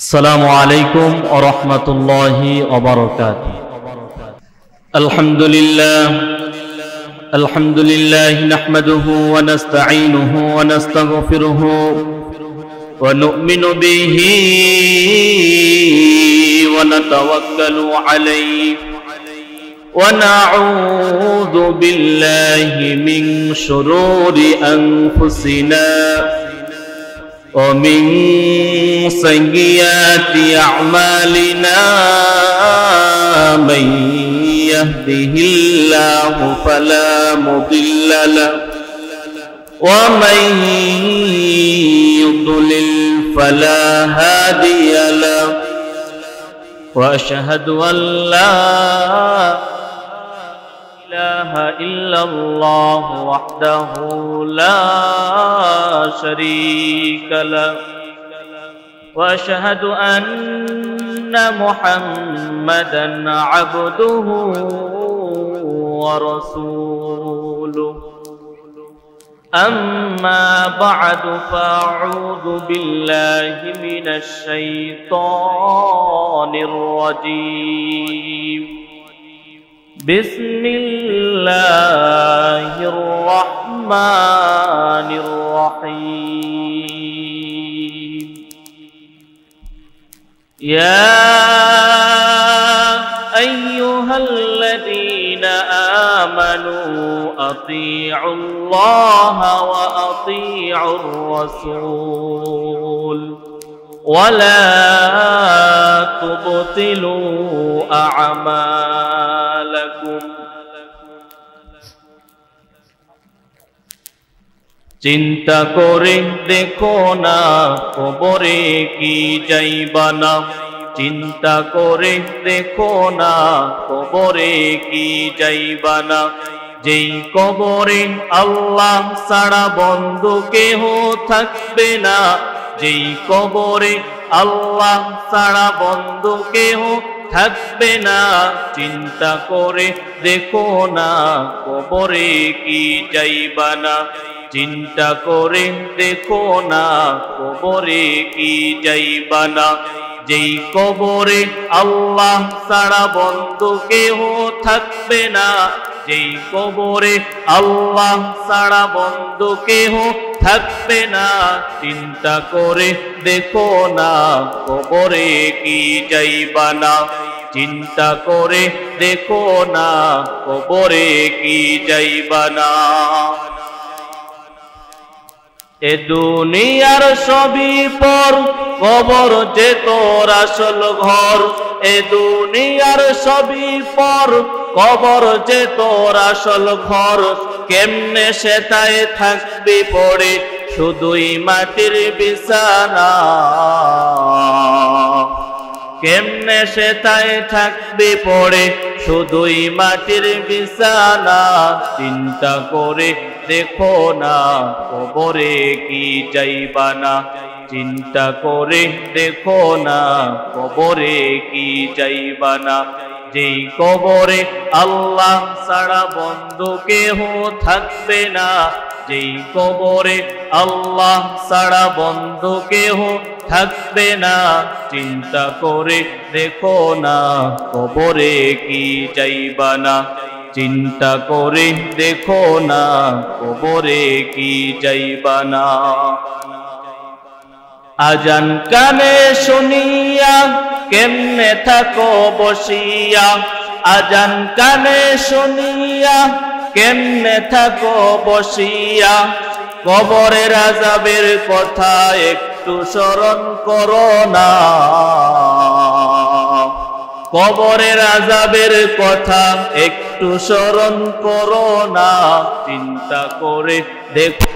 আসসালামু আলাইকুম ওয়া রাহমাতুল্লাহি ওয়া বারাকাতুহু। আলহামদুলিল্লাহ নাহমাদুহু ওয়া নাস্তাঈনুহু ওয়া নাস্তাগফিরুহু ওয়া নু'মিনু বিহি ওয়া নাতাওয়াক্কালু আলাইহি ওয়া নাউযু বিল্লাহি মিন শুরুরি আনফুসিনা ومن سيئات أعمالنا من يهده الله فلا مضل له ومن يضلل فلا هادي له وأشهد أن لا إله إلا الله وحده لا شريك له وأشهد أن محمدا عبده ورسوله أما بعد فأعوذ بالله من الشيطان الرجيم بسم الله الرحمن الرحيم يا أيها الذين آمنوا أطيعوا الله وأطيعوا الرسول ولا تبطلوا أعمالكم চিন্তা করে দেখো না কবরে কি যাইবা না, চিন্তা করে দেখো না কবরে কি যাইবা না। যেই কবরে আল্লাহ ছাড়া বন্ধু কেহ থাকবে না, যেই কবরে আল্লাহ ছাড়া বন্ধু কেহ থাকবে না। চিন্তা করে দেখো না কবরে কি যাইবা না, চিন্তা করে দেখো না কবরে কি যাইবা না। যেই কবরে আল্লাহ ছাড়া বন্ধু কেহ থাকবে না, যেই কবরে আল্লাহ ছাড়া বন্ধু কেহ থাকবে না। চিন্তা করে দেখো না কবরে কি যাইবা না, চিন্তা করে দেখো না কবরে কি যাইবা না। এ দুনিয়ার সবই পর, কবর যে তোর আসল ঘর। এ দুনিয়ার সবই পর, কবর যে তোর আসল ঘর। কেমনে সেটায় থাকবি পড়ে শুধুই মাটির বিছানা, কেমনে সেটায় থাকবি পড়ে শুধুই মাটির বিছানা। চিন্তা করে দেখো না কবরে কি যাইবা না, চিন্তা করে দেখো না কবরে কি যাইবা না। যেই কবরে আল্লাহ ছাড়া বন্ধু কেহ থাকবে না, যেই কবরে আল্লাহ ছাড়া বন্ধু কেহ থাকবে না। চিন্তা করে দেখো না কবরে কি যাইবা না, চিন্তা করে দেখো না কবরে কি যাইবা না। আজান কানে শুনিয়া কেমনে থাকো বসিয়া, আজান কানে শুনিয়া কেমনে থাকো বসিয়া। কবরের আযাবের কথা একটু স্মরণ করো না, কবরের আযাবের কথা একটু স্মরণ করো না। চিন্তা করে দেখো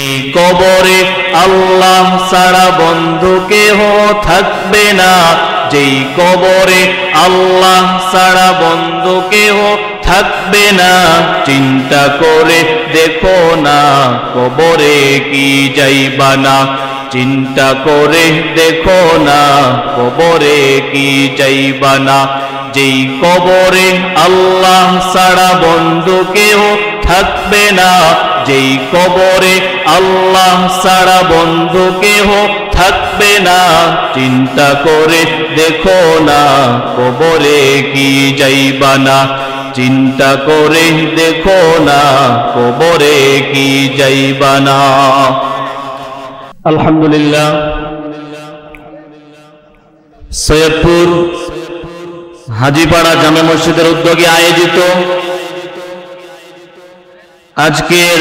এই কবরে আল্লাহ ছাড়া বন্ধু কেহ থাকবে না, যেই কবরে আল্লাহ ছাড়া বন্ধু কেহ থাকবে না। চিন্তা করে দেখো না কবরে কি যাইবা না, চিন্তা করে দেখো না কবরে কি যাইবা না। যেই কবরে আল্লাহ ছাড়া বন্ধু কেহ থাকবে না, যেই কবরে আল্লাহ ছাড়া বন্ধু কেহ থাকবে না, চিন্তা করে দেখো না কবরে কি যাইবা না, চিন্তা করে দেখো না কবরে কি যাইবা না। আলহামদুলিল্লাহ, সৈয়দপুর হাজীপাড়া জামে মসজিদের উদ্যোগে আয়োজিত আজকের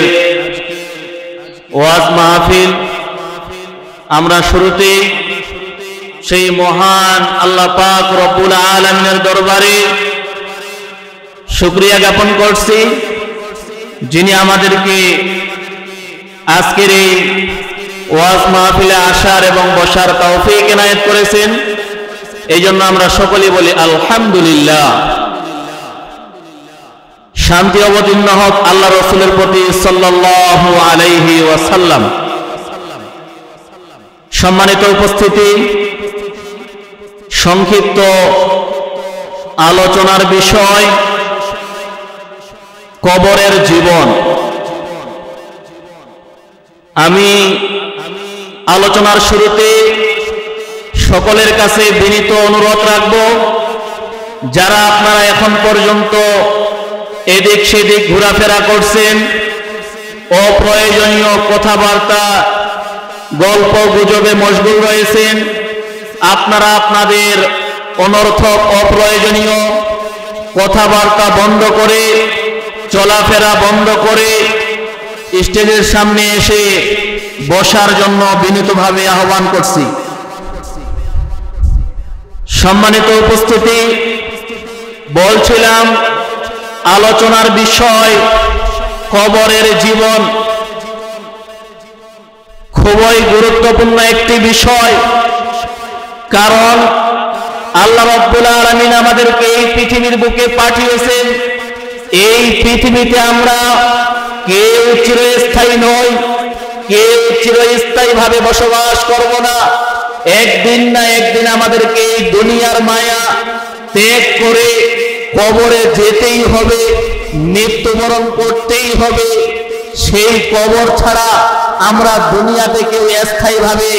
ওয়াজ মাহফিল, আমরা শুরুতেই সেই মহান আল্লাহ পাক রব্বুল আলামিনের দরবারে শুকরিয়া জ্ঞাপন করছি, যিনি আমাদেরকে আজকের এই ওয়াজ মাহফিলে আসার এবং বসার তৌফিক এনায়েত করেছেন। এই জন্য আমরা সকলেই বলি আলহামদুলিল্লাহ। শান্তি অবতীর্ণ হোক আল্লাহ রসুলের প্রতি সাল্লাল্লাহু আলাইহি ওয়াসাল্লাম। সম্মানিত উপস্থিতি, সংক্ষিপ্ত আলোচনার বিষয় কবরের জীবন। আমি আলোচনার শুরুতে সকলের কাছে বিনীত অনুরোধ রাখব, যারা আপনারা এখন পর্যন্ত এদিক সেদিক ঘোরাফেরা করছেন, অপ্রয়োজনীয় কথাবার্তা গল্প গুজবে মশগুল রয়েছেন, আপনারা আপনাদের অনর্থক অপ্রয়োজনীয় কথাবার্তা বন্ধ করে, চলাফেরা বন্ধ করে স্টেজের সামনে এসে বসার জন্য বিনীতভাবে আহ্বান করছি। সম্মানিত উপস্থিতি, বলছিলাম আলোচনার বিষয় কবরের জীবন। খুবই গুরুত্বপূর্ণ একটি বিষয়, কারণ আল্লাহ রাব্বুল আলামিন আমাদেরকে এই পৃথিবীর বুকে পাঠিয়েছেন। এই পৃথিবীতে আমরা কেউ চিরস্থায়ী নই, কেউ চিরস্থায়ী ভাবে বসবাস করব না। একদিন না একদিন আমাদেরকে এই দুনিয়ার মায়া ত্যাগ করে কবরে যেতেই হবে, মৃত্যুবরণ করতেই হবে। সেই কবর ছাড়া আমরা দুনিয়াতে কেউ স্থায়ীভাবে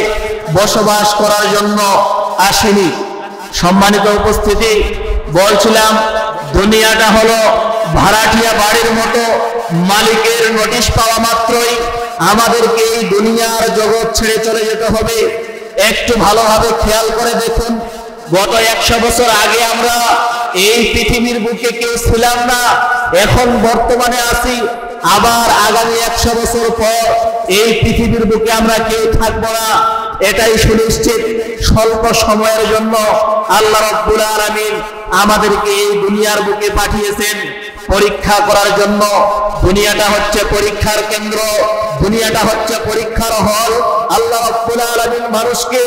বসবাস করার জন্য আসেনি। সম্মানিত উপস্থিতি, বলছিলাম দুনিয়াটা হলো ভাড়াটিয়া বাড়ির মতো, মালিকের নোটিশ পাওয়া মাত্রই আমাদেরকে এই দুনিয়ার জগৎ ছেড়ে চলে যেতে হবে। একটু ভালোভাবে খেয়াল করে দেখুন, গত 100 বছর আগে আমরা এই পৃথিবীর বুকে কেউ ছিলাম না, এখন বর্তমানে আছি। আবার আগামী 100 বছর পর এই পৃথিবীর বুকে আমরা কেউ থাকবো না, এটাই সুনিশ্চিত। স্বল্প সময়ের জন্য আল্লাহ রাব্বুল আলামিন আমাদেরকে এই দুনিয়ার বুকে পাঠিয়েছেন পরীক্ষা করার জন্য। দুনিয়াটা হচ্ছে পরীক্ষার কেন্দ্র, দুনিয়াটা হচ্ছে পরীক্ষার হল। আল্লাহ রাব্বুল আলামিন মানুষকে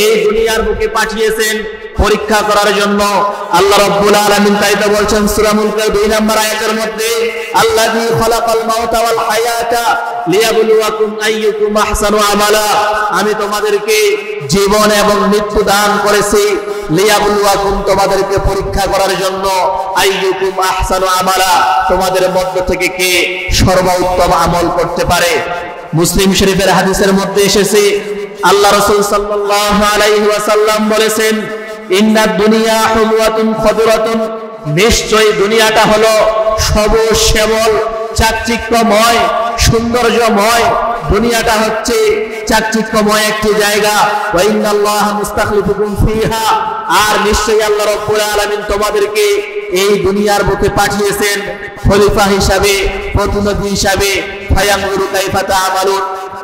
এই দুনিয়ার বুকে পাঠিয়েছেন পরীক্ষা করার জন্য। আল্লাহ রাব্বুল আলামিন তাই তো বলছেন সূরা মুলকের 2 নম্বর আয়াতের মধ্যে, আল্লাযী খালাকাল মাউতা ওয়াল হায়াতা লিয়াবলুয়াকুম আইয়ুকুম আহসানু আমালা। আমি তোমাদেরকে জীবন এবং মৃত্যু দান করেছি, লিয়াবলুয়াকুম, তোমাদেরকে পরীক্ষা করার জন্য, আইয়ুকুম আহসানু আমালা, তোমাদের মধ্য থেকে কে সর্বোত্তম আমল করতে পারে। মুসলিম শরীফের হাদিসের মধ্যে এসেছে, আল্লাহ রাসূল সাল্লাল্লাহু আলাইহি ওয়াসাল্লাম বলেছেন, ইন্নাদ দুনিয়া হুলওয়াতুন খাদিরাতুন, নিশ্চয়ই দুনিয়াটা হলো সবুজ শ্যামল, চাকচিক্যময়, সৌন্দর্যময়। দুনিয়াটা হচ্ছে চাকচিক্যময় একটি জায়গা। ওয়া ইন্নাল্লাহা মুস্তাখলিফুকুম ফিহা, আর নিশ্চয়ই আল্লাহ রাব্বুল আলামিন তোমাদেরকে এই দুনিয়ার বুকে পাঠিয়েছেন খলিফা হিসাবে, প্রতিনিধি হিসাবে। ফায়ানজুরু কাইফা তা'মালুন,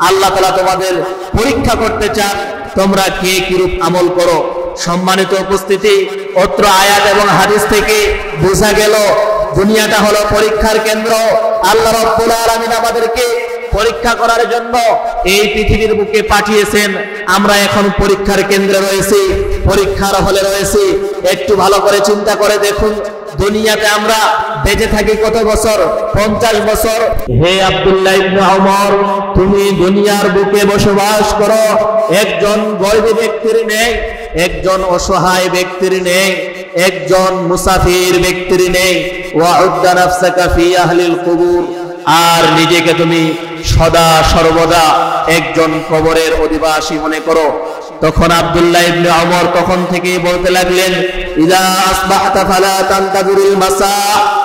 আল্লাহ তাআলা তোমাদের পরীক্ষা করতে চান তোমরা কে কিরূপ আমল করো। সম্মানিত উপস্থিতি, অত্র আয়াত এবং হাদিস থেকে বোঝা গেল দুনিয়াটা হলো পরীক্ষার কেন্দ্র। আল্লাহ রাব্বুল আলামিন আমাদেরকে পরীক্ষা করার জন্য এই পৃথিবীর বুকে পাঠিয়েছেন। আমরা এখন পরীক্ষার কেন্দ্রে রয়েছি, পরীক্ষার হলে রয়েছি। একটু ভালো করে চিন্তা করে দেখুন, দুনিয়াতে আমরা বেঁচে থাকি কত বছর? 50 বছর। হে আব্দুল্লাহ ইবনে ওমর, তুমি দুনিয়ার বুকে বসবাস করো একজন গরিব ব্যক্তির নেই, একজন অসহায় ব্যক্তির নেই, একজন মুসাফির ব্যক্তির নেই। ওয়াউদ্দা নাফসাকা ফি আহলিল কুবুর, আর নিজেকে তুমি সদা সর্বদা একজন কবরের অধিবাসী মনে করো। তখন আব্দুল্লাহ ইবনে ওমর তখন থেকেই বলতে লাগলেন, ইযা আসবাহতা ফালা তানতাযিরুল মাসা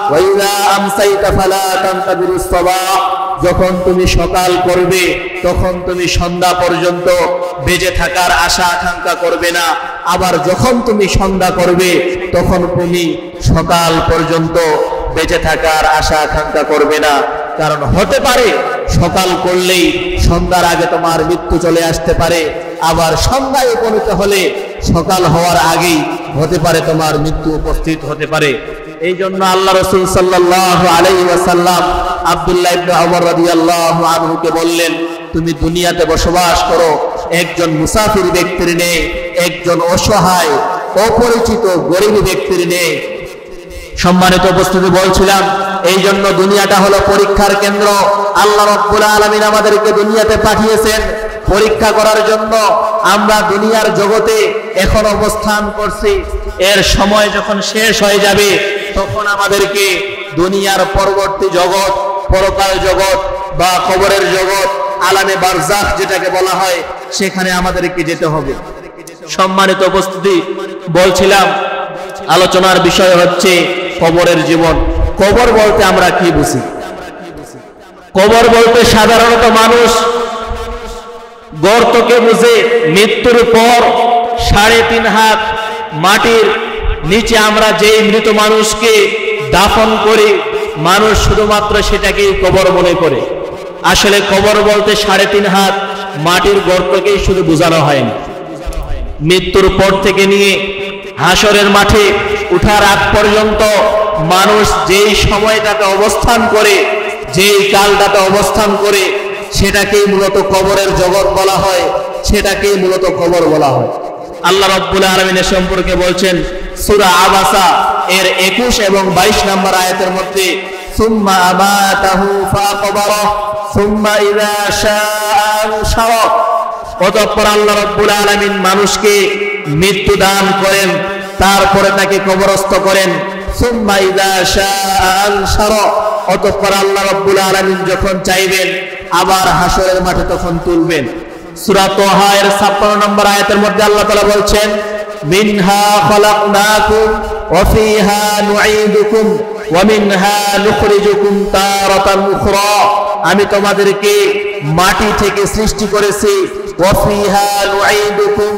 ওয়া ইযা আমসাইতা ফালা তানতাযিরুস সাবাহ। যখন তুমি সকাল করবে তখন তুমি সন্ধ্যা পর্যন্ত বেঁচে থাকার আশা আকাঙ্ক্ষা করবে না, আবার যখন তুমি সন্ধ্যা করবে তখন তুমি সকাল পর্যন্ত বেঁচে থাকার আশা আকাঙ্ক্ষা করবে না। কারণ হতে পারে সকাল করলেই সন্ধ্যার আগে তোমার মৃত্যু চলে আসতে পারে, আবার সন্ধ্যায় উপনীত হলে সকাল হওয়ার আগেই হতে পারে তোমার মৃত্যু উপস্থিত হতে পারে। এই জন্য আল্লাহ রাসূল সাল্লাল্লাহু আলাইহি ওয়াসাল্লাম আব্দুল্লাহ ইবনে ওমর রাদিয়াল্লাহু আনহুকে বললেন, তুমি দুনিয়াতে বসবাস করো একজন মুসাফির ব্যক্তির নেই, একজন অসহায় অপরিচিত গরীব ব্যক্তির নেই। সম্মানিত উপস্থিতি, বলছিলাম এই জন্য দুনিয়াটা হলো পরীক্ষার কেন্দ্র। আল্লাহ রাব্বুল আলামিন আমাদেরকে দুনিয়াতে পাঠিয়েছেন পরীক্ষা করার জন্য। আমরা দুনিয়ার জগতে এখন অবস্থান করছি, এর সময় যখন শেষ হয়ে যাবে তখন আমাদেরকে দুনিয়ার পরবর্তী জগৎ, পরকাল জগৎ বা কবরের জগৎ, আলামে বারজাখ যেটাকে বলা হয়, সেখানে আমাদেরকে যেতে হবে। সম্মানিত উপস্থিতি, বলছিলাম আলোচনার বিষয় হচ্ছে কবরের জীবন। কবর বলতে আমরা কি বুঝি? কবর বলতে সাধারণত মানুষ গর্তকে বুঝে। মৃত্যুর পর 3.5 হাত মাটির নিচে আমরা যেই মৃত মানুষকে দাফন করি, মানুষ শুধুমাত্র সেটাকেই কবর মনে করে। আসলে কবর বলতে 3.5 হাত মাটির গর্তকেই শুধু বোঝানো হয়নি। মৃত্যুর পর থেকে নিয়ে হাসরের মাঠে উঠার আগ পর্যন্ত মানুষ যেই সময়টাতে অবস্থান করে, যেই কালটাতে অবস্থান করে, সেটাকেই মূলত কবরের জগৎ বলা হয়, সেটাকেই মূলত কবর বলা হয়। আল্লাহ রাব্বুল আলামিনের সম্পর্কে বলছেন সূরা আবাসা এর 21 এবং 22 নম্বর আয়াতের মধ্যে, সুম্মা আমাতাহু ফাকবারাহ সুম্মা ইযা শাআ আনশারাহ। অতঃপর আল্লাহ রাব্বুল আলামিন মানুষকে মৃত্যু দান করেন, তারপরে তাকে কবরস্থ করেন। সুম্মা ইযা শাআ আনশারাহ। অতঃপর আল্লাহ রাব্বুল আলামিন যখন চাইবেন আবার হাসরের মাঠে তখন তুলবেন। সূরা তাহা এর 56 নম্বর আয়াতের মধ্যে আল্লাহ তাআলা বলছেন, মিনহা খলাকনাকুম ওয়া ফিহা নুঈদুকুম ওয়া মিনহা নুখরিজুকুম তারাতান উখরা। আমি তোমাদেরকে মাটি থেকে সৃষ্টি করেছি, ওয়া ফিহা নুঈদুকুম,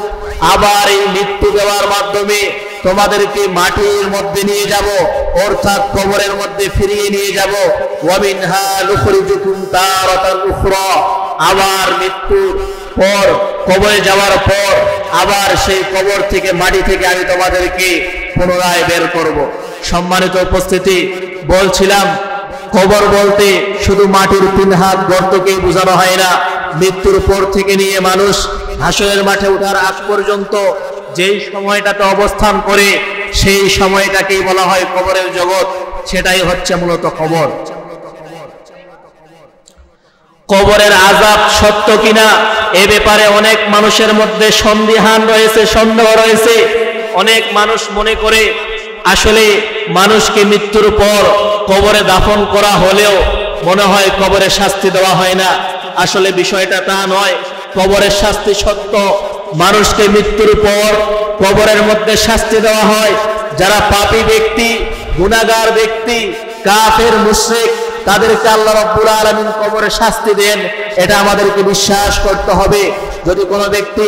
আবার এই মৃত্যু দেওয়ার মাধ্যমে তোমাদেরকে মাটির মধ্যে নিয়ে যাব, অর্থাৎ কবরের মধ্যে ফিরিয়ে নিয়ে যাব। ওয়া মিনহা নুখরিজুকুম তারাতান উখরা, আবার মৃত্যুর পর কবরে যাওয়ার পর আবার সেই কবর থেকে, মাটি থেকে আমি তোমাদেরকে পুনরায় বের করব। সম্মানিত উপস্থিতি, বলছিলাম কবর বলতে শুধু মাটির 3 হাত গর্তকেই বোঝানো হয় না। মৃত্যুর পর থেকে নিয়ে মানুষ হাসরের মাঠে ওঠার আগ পর্যন্ত যেই সময়টাতে অবস্থান করে, সেই সময়টাকেই বলা হয় কবরের জগৎ। সেটাই হচ্ছে মূলত কবর। কবরের আযাব সত্য কিনা এ ব্যাপারে অনেক মানুষের মধ্যে সন্দিহান রয়েছে, সন্দেহ রয়েছে। অনেক মানুষ মনে করে আসলে মানুষকে মৃত্যুর পর কবরে দাফন করা হলেও মনে হয় কবরে শাস্তি দেওয়া হয় না। আসলে বিষয়টা তা নয়। কবরের শাস্তি সত্য, মানুষকে মৃত্যুর পর কবরের মধ্যে শাস্তি দেওয়া হয়। যারা পাপী ব্যক্তি, গুনাহগার ব্যক্তি, কাফের মুশরিক, তাদেরকে আল্লাহ রাব্বুল আলামিন কবরে শাস্তি দেন, এটা আমাদেরকে বিশ্বাস করতে হবে। যদি কোনো ব্যক্তি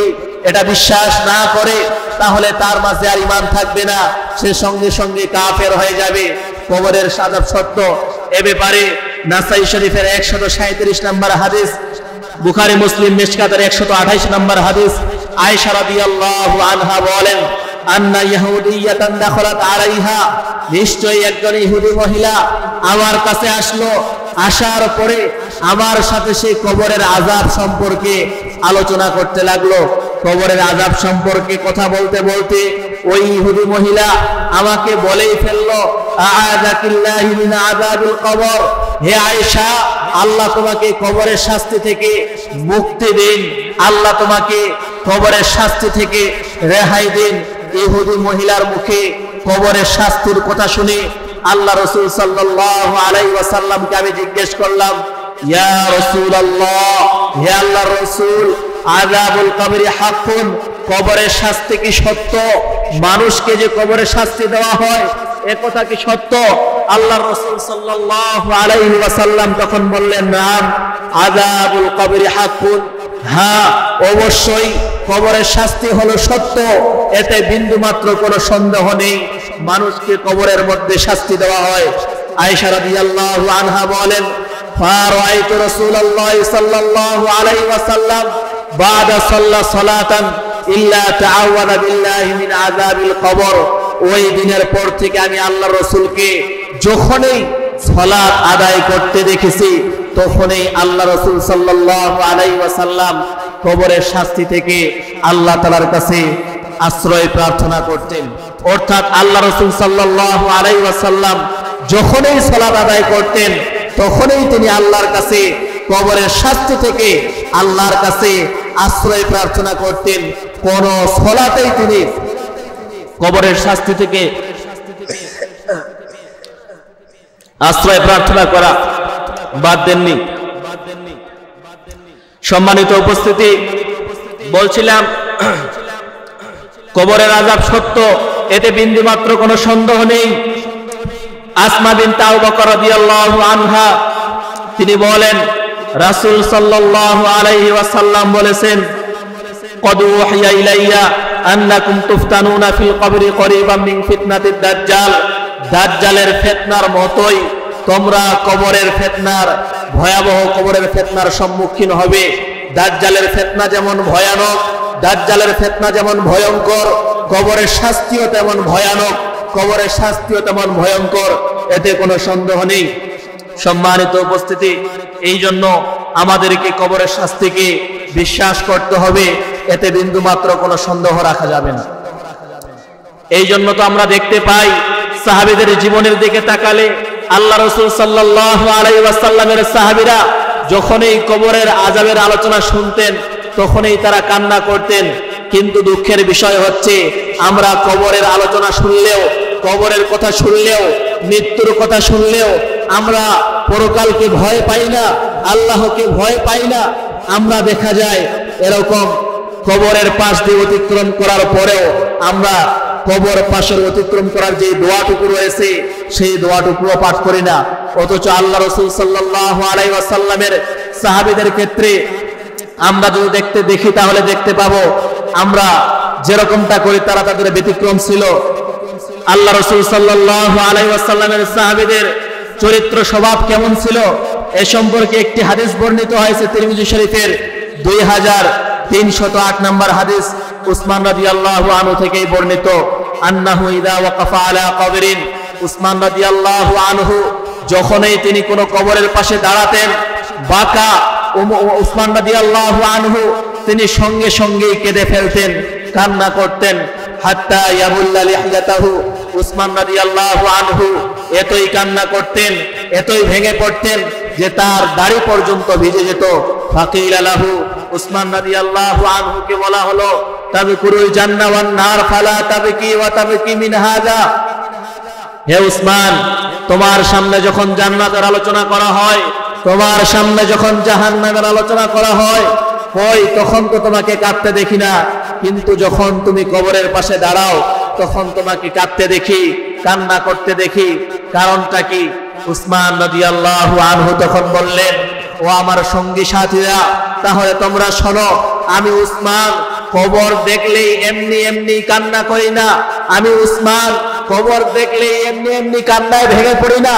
এটা বিশ্বাস না করে তাহলে তার মাঝে আর ঈমান থাকবে না, সে সঙ্গে সঙ্গে কাফের হয়ে যাবে। কবরের আযাব সত্য। এ ব্যাপারে নাসাই শরীফের 137 নম্বর হাদিস, বুখারী মুসলিম মিশকাতের 128 নম্বর হাদিস, আয়েশা রাদিয়াল্লাহু আনহা বলেন, আন্না ইহুদিয়াতান দাখালাত আলাইহা, নিশ্চয়ই একজন ইহুদি মহিলা আমার কাছে আসলো। আসার পরে আমার সাথে সেই কবরের আযাব সম্পর্কে আলোচনা করতে লাগলো। কবরের আযাব সম্পর্কে কথা বলতে বলতে ওই ইহুদি মহিলা আমাকে বলেই ফেললো, আ'আযাকিল্লাহি মিন আযাবিল কবর। হে আয়েশা, আল্লাহ তোমাকে কবরের শাস্তি থেকে মুক্তি দিন, আল্লাহ তোমাকে কবরের শাস্তি থেকে রেহাই দিন। ইহুদি মহিলার মুখে কবরের শাস্তির কথা শুনে আল্লাহ রাসূল সাল্লাল্লাহু আলাইহি ওয়াসাল্লামকে আমি জিজ্ঞেস করলাম, ইয়া রাসূলুল্লাহ, হে আল্লাহর রাসূল, আযাবুল কবরি হাক্কুন, কবরের শাস্তি কি সত্য? মানুষকে যে কবরের শাস্তি দেওয়া হয় এ কথা কি সত্য? আল্লাহর রাসূল সাল্লাল্লাহু আলাইহি ওয়াসাল্লাম তখন বললেন, নাম, আযাবুল কবরি হাক্কুন, হ্যাঁ অবশ্যই কবরের শাস্তি হলো সত্য, এতে বিন্দুমাত্র কোনো সন্দেহ নেই। মানুষকে কবরের মধ্যে শাস্তি দেওয়া হয়। আয়েশা রাদিয়াল্লাহু আনহা বলেন, ফারাআইতু রাসূলুল্লাহ সাল্লাল্লাহু আলাইহি ওয়াসাল্লাম বাদা সালাতান ইল্লা তাআওয়াযা বিল্লাহি মিন আযাবিল কবর। ওই দিনের পর থেকে আমি আল্লাহর রাসূলকে যখনই সালাত আদায় করতে দেখেছি তখনই আল্লাহ রাসূল সাল্লাল্লাহু আলাইহি ওয়াসাল্লাম কবরের শাস্তি থেকে আল্লাহ তাআলার কাছে আশ্রয় প্রার্থনা করতেন। অর্থাৎ আল্লাহ রাসূল সাল্লাল্লাহু আলাইহি ওয়াসাল্লাম যখনই সালাত আদায় করতেন তখনই তিনি আল্লাহর কাছে কবরের শাস্তি থেকে আল্লাহর কাছে আশ্রয় প্রার্থনা করতেন। কোন সালাতেই তিনি কবরের শাস্তি থেকে আশ্রয় প্রার্থনা করা বাদ দেননি। সম্মানিত উপস্থিতি, বলছিলাম কবরের আযাব সত্য, এতে বিন্দুমাত্র কোনো সন্দেহ নেই। আসমা বিনত আবু বকর রাদিয়াল্লাহু আনহা তিনি বলেন, রাসূল সাল্লাল্লাহু আলাইহি ওয়াসাল্লাম বলেছেন, ক্বাদ উহিয়া ইলাইয়া আন্নাকুম তুফতানুনা ফিল কবরি করিবাম মিন ফিতনাতিদ দাজ্জাল। দাজ্জালের ফিতনার মতোই তোমরা কবরের ফিতনার, ভয়াবহ কবরের ফিতনার সম্মুখীন হবে। দাজ্জালের ফিতনা যেমন ভয়ানক, দাজ্জালের ফিতনা যেমন ভয়ঙ্কর, কবরের শাস্তিও তেমন ভয়ানক, কবরের শাস্তিও তেমন ভয়ঙ্কর, এতে কোনো সন্দেহ নেই। সম্মানিত উপস্থিতি, এই জন্য আমাদেরকে কবরের শাস্তিকে বিশ্বাস করতে হবে, এতে বিন্দুমাত্র কোনো সন্দেহ রাখা যাবে না। এই জন্য তো আমরা দেখতে পাই সাহাবীদের জীবনের দিকে তাকালে আল্লাহ রাসূল সাল্লাল্লাহু আলাইহি ওয়াসাল্লামের সাহাবীরা যখনই কবরের আযাবের আলোচনা শুনতেন তখনই তারা কান্না করতেন। কিন্তু দুঃখের বিষয় হচ্ছে আমরা কবরের আলোচনা শুনলেও, কবরের কথা শুনলেও, মৃত্যুর কথা শুনলেও আমরা পরকালকে ভয় পাই না, আল্লাহকে ভয় পাই না। আমরা দেখা যায় এরকম কবরের পাশ দিয়ে অতিক্রম করার পরেও আমরা কবর পাশের অতিক্রম করার যে দোয়াটুকু রয়েছে সেই দোয়াটুকুও পাঠ করি না। অথচ আল্লাহ রাসূল সাল্লাল্লাহু আলাইহি ওয়াসাল্লামের সাহাবীদের ক্ষেত্রে আমরা যদি দেখি তাহলে দেখতে পাবো আমরা যেরকমটা করি তারা তাদের ব্যতিক্রম ছিল। আল্লাহ রাসূল সাল্লাল্লাহু আলাইহি ওয়াসাল্লামের সাহাবীদের চরিত্র স্বভাব কেমন ছিল এ সম্পর্কে একটি হাদিস বর্ণিত হয়েছে তিরমিজি শরীফের 2308 নম্বর হাদিস, উসমান রাদিয়াল্লাহু আনহু থেকেই বর্ণিত। আন্নাহু ইযা ওয়াকাফা আলা কবরিন, উসমান রাদিয়াল্লাহু আনহু যখনই তিনি কোনো কবরের পাশে দাঁড়াতেন, বাকা উসমান রাদিয়াল্লাহু আনহু তিনি সঙ্গে সঙ্গেই কেঁদে ফেলতেন, কান্না করতেন। হাত্তা ইয়াবুল্লা লিহয়াতাহু, উসমান রাদিয়াল্লাহু আনহু এতই কান্না করতেন, এতই ভেঙে পড়তেন যে তার দাড়ি পর্যন্ত ভিজে যেত। ফাকিলা লাহু, উসমান রাদিয়াল্লাহু আনহুকে বলা হলো, তাযকুরুল জান্নাহ ওয়ান নার ফালা তাবকি ওয়া তাবকি মিন হাযা। হে উসমান, তোমার সামনে যখন জান্নাতের আলোচনা করা হয়, তোমার সামনে যখন জাহান্নামের আলোচনা করা হয়, কই তখন তো তোমাকে কাঁদতে দেখি না, কিন্তু যখন তুমি কবরের পাশে দাঁড়াও তখন তোমাকে কাঁদতে দেখি, কান্না করতে দেখি। কারণটা কি? উসমান রাদিয়াল্লাহু আনহু তখন বললেন, ও আমার সঙ্গী সাথীরা, তাহলে তোমরা শোনো, আমি উসমান কবর দেখলেই এমনি এমনি কান্না করি না, আমি উসমান কবর দেখলেই এমনি এমনি কান্নায় ভেঙে পড়ি না।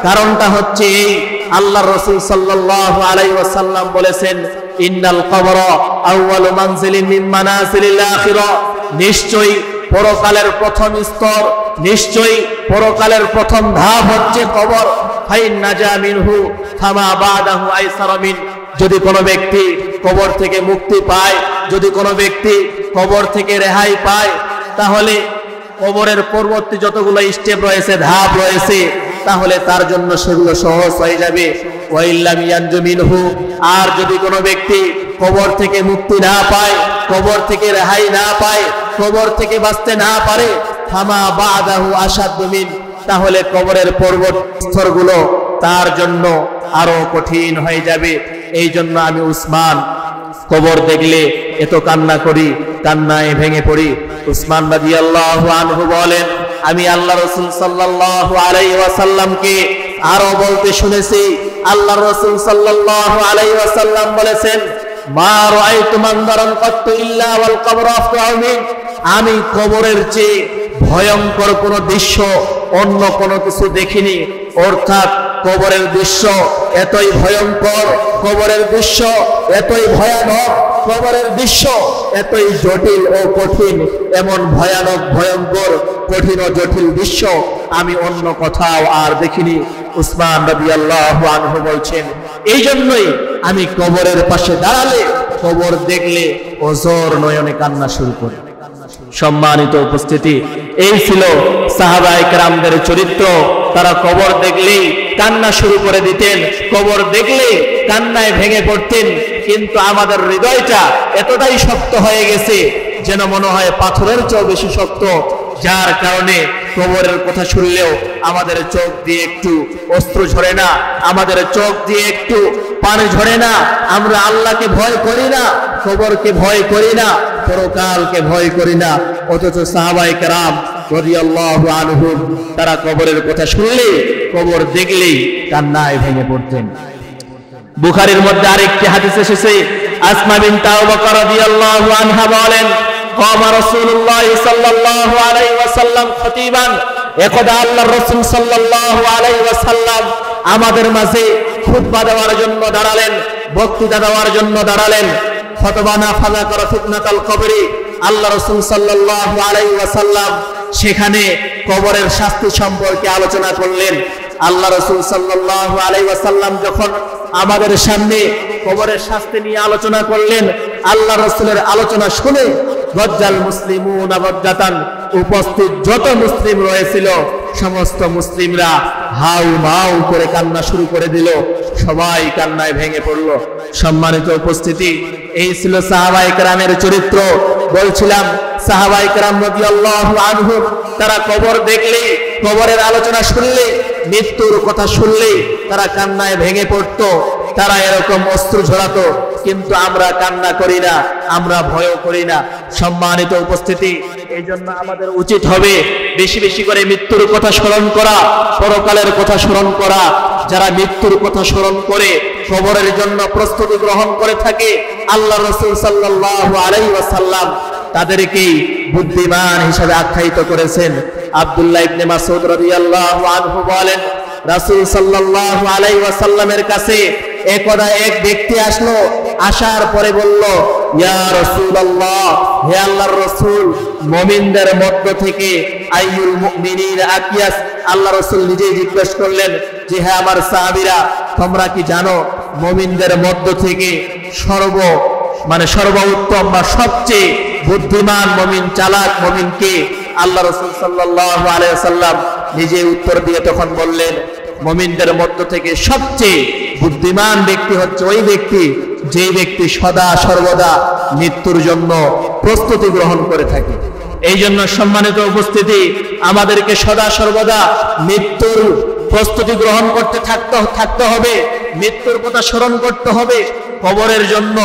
কারণটা হচ্ছে এই, আল্লাহ রাসূল সাল্লাল্লাহু আলাইহি ওয়াসাল্লাম বলেছেন, ইন্নাল কবরা আউয়ালু মানজিলিন মিন মানাজিলিল আখিরাহ, নিশ্চয়ই পরকালের প্রথম স্তর, নিশ্চয়ই পরকালের প্রথম ধাপ হচ্ছে কবর। ফাইন নাজা মিনহু ফামা বাদাহু আইসারা মিন, যদি কোনো ব্যক্তি কবর থেকে মুক্তি পায়, যদি কোনো ব্যক্তি কবর থেকে রেহাই পায়, তাহলে কবরের পরবর্তী যতগুলো স্টেপ রয়েছে, ধাপ রয়েছে, তাহলে তার জন্য সেগুলো সহজ হয়ে যাবে। ওয়াইল্লাম ইয়ানজু মিনহু, আর যদি কোনো ব্যক্তি কবর থেকে মুক্তি না পায়, কবর থেকে রেহাই না পায়, কবর থেকে বাঁচতে না পারে, ফামা বাদাহু আশাদ্দু মিন, তাহলে কবরের পর্বত স্তরগুলো তার জন্য আরো কঠিন হয়ে যাবে। এই জন্য আমি উসমান কবর দেখলে এত কান্না করি, কান্নায় ভেঙে পড়ি। উসমান রাদিয়াল্লাহু আনহু বলেন, আমি আল্লাহ রাসূল সাল্লাল্লাহু আলাইহি ওয়াসাল্লামকে আরো বলতে শুনেছি, আল্লাহ রাসূল সাল্লাল্লাহু আলাইহি ওয়াসাল্লাম বলেছেন, মা রাআইতু মানদারান কাত্তু ইল্লা ওয়াল কবর আফদাউ মিন, আমি কবরের চেয়ে ভয়ঙ্কর কোন দৃশ্য অন্য কোন কিছু দেখিনি। অর্থাৎ কবরের দৃশ্য এতই ভয়ঙ্কর, কবরের দৃশ্য এতই ভয়ানক, কবরের দৃশ্য এতই জটিল ও কঠিন, এমন ভয়ানক, ভয়ঙ্কর, কঠিন ও জটিল দৃশ্য আমি অন্য কোথাও আর দেখিনি। উসমান রাদিয়াল্লাহু আনহু বলছেন, এই জন্যই আমি কবরের পাশে দাঁড়ালে, কবর দেখলে ওজর নয়নে কান্না শুরু করি। সম্মানিত উপস্থিতি, এই ছিল সাহাবায়ে কেরামদের চরিত্র। তারা কবর দেখলেই কান্না শুরু করে দিতেন, কবর দেখলে কান্নায় ভেঙে পড়তেন। কিন্তু আমাদের হৃদয়টা এতটাই শক্ত হয়ে গেছে যেন মনে হয় পাথরের চেয়েও বেশি শক্ত, যার কারণে কবরের কথা শুনলেও আমাদের চোখ দিয়ে একটু অশ্রু ঝরে না, আমাদের চোখ দিয়ে একটু পানি ঝরে না। আমরা আল্লাহকে ভয় করি না, কবরকে ভয় করি না, পরকালকে ভয় করি না। অথচ সাহাবায়ে কেরাম রাদিয়াল্লাহু আনহুম তারা কবরের কথা শুনলে, কবর দেখলেই কান্নায় ভেঙে পড়তেন। বুখারীর মধ্যে আরেকটি হাদিস এসেছে, আসমা বিনত আবু বকর রাদিয়াল্লাহু আনহা বলেন, قام رسول الله صلى الله عليه وسلم خطيبا, একদা আল্লাহর রাসূল সাল্লাল্লাহু আলাইহি ওয়াসাল্লাম আমাদের মাঝে খুতবা দেওয়ার জন্য দাঁড়ালেন, বক্তৃতা দেওয়ার জন্য দাঁড়ালেন। খুতবানা ফাযাকারা ফিতনাতাল কবরি, আল্লাহ রাসূল সাল্লাল্লাহু আলাইহি ওয়াসাল্লাম সেখানে কবরের শাস্তি সম্পর্কে আলোচনা করলেন। আল্লাহ রাসূল সাল্লাল্লাহু আলাইহি ওয়াসাল্লাম যখন আমাদের সামনে কবরের শাস্তি নিয়ে আলোচনা করলেন, আল্লাহ রাসূলের আলোচনা শুনে গজ্জাল মুসলিমুনা গজ্জাতান, উপস্থিত যত মুসলিম রয়েছিল সমস্ত মুসলিমরা হাউ মাউ করে কান্না শুরু করে দিল, সবাই কান্নায় ভেঙে পড়ল। সম্মানিত উপস্থিতি, এই ছিল সাহাবায়ে কেরামের চরিত্র। বলছিলাম সাহাবায়ে কেরাম রাদিয়াল্লাহু আনহুম তারা কবর দেখলে, কবরের আলোচনা শুনলে, মৃত্যুর কথা শুনলে তারা কান্নায় ভেঙে পড়তো, তারা এরকম অশ্রু ঝরাতো। কিন্তু আমরা কান্না করি না, আমরা ভয় করি না। সম্মানিত উপস্থিতি, এই জন্য আমাদের উচিত হবে বেশি বেশি করে মৃত্যুর কথা স্মরণ করা, পরকালের কথা স্মরণ করা। যারা মৃত্যুর কথা স্মরণ করে কবরের জন্য প্রস্তুতি গ্রহণ করে থাকে, আল্লাহ রাসূল সাল্লাল্লাহু আলাইহি ওয়াসাল্লাম তাদেরকেই বুদ্ধিমান হিসেবে আখ্যায়িত করেছেন। আব্দুল্লাহ ইবনে মাসউদ রাদিয়াল্লাহু আনহু বলেন, রাসূল সাল্লাল্লাহু আলাইহি ওয়াসাল্লামের কাছে একদা এক ব্যক্তি আসলো, আসার পরে বলল, ইয়া রাসূলুল্লাহ, হে আল্লাহর রাসূল, মুমিনদের মধ্য থেকে আইয়ুল মুমিনিনা আকিয়াস। আল্লাহ রাসূল নিজেই জিজ্ঞেস করলেন যে, হে আমার সাহাবীরা, তোমরা কি জানো মুমিনদের মধ্য থেকে সর্বোত্তম বা সবচেয়ে বুদ্ধিমান মুমিন, চালাক মুমিন কে? আল্লাহ রাসূল সাল্লাল্লাহু আলাইহি ওয়াসাল্লাম নিজে উত্তর দিয়ে তখন বললেন, মুমিনদের মধ্য থেকে সবচেয়ে বুদ্ধিমান ব্যক্তি হচ্ছে ওই ব্যক্তি যে ব্যক্তি সদা সর্বদা মৃত্যুর জন্য প্রস্তুতি গ্রহণ করে থাকে। এই জন্য সম্মানিত উপস্থিতি, আমাদেরকে সদা সর্বদা মৃত্যুর প্রস্তুতি গ্রহণ করতে থাকতে হবে, মৃত্যুর কথা স্মরণ করতে হবে, কবরের জন্য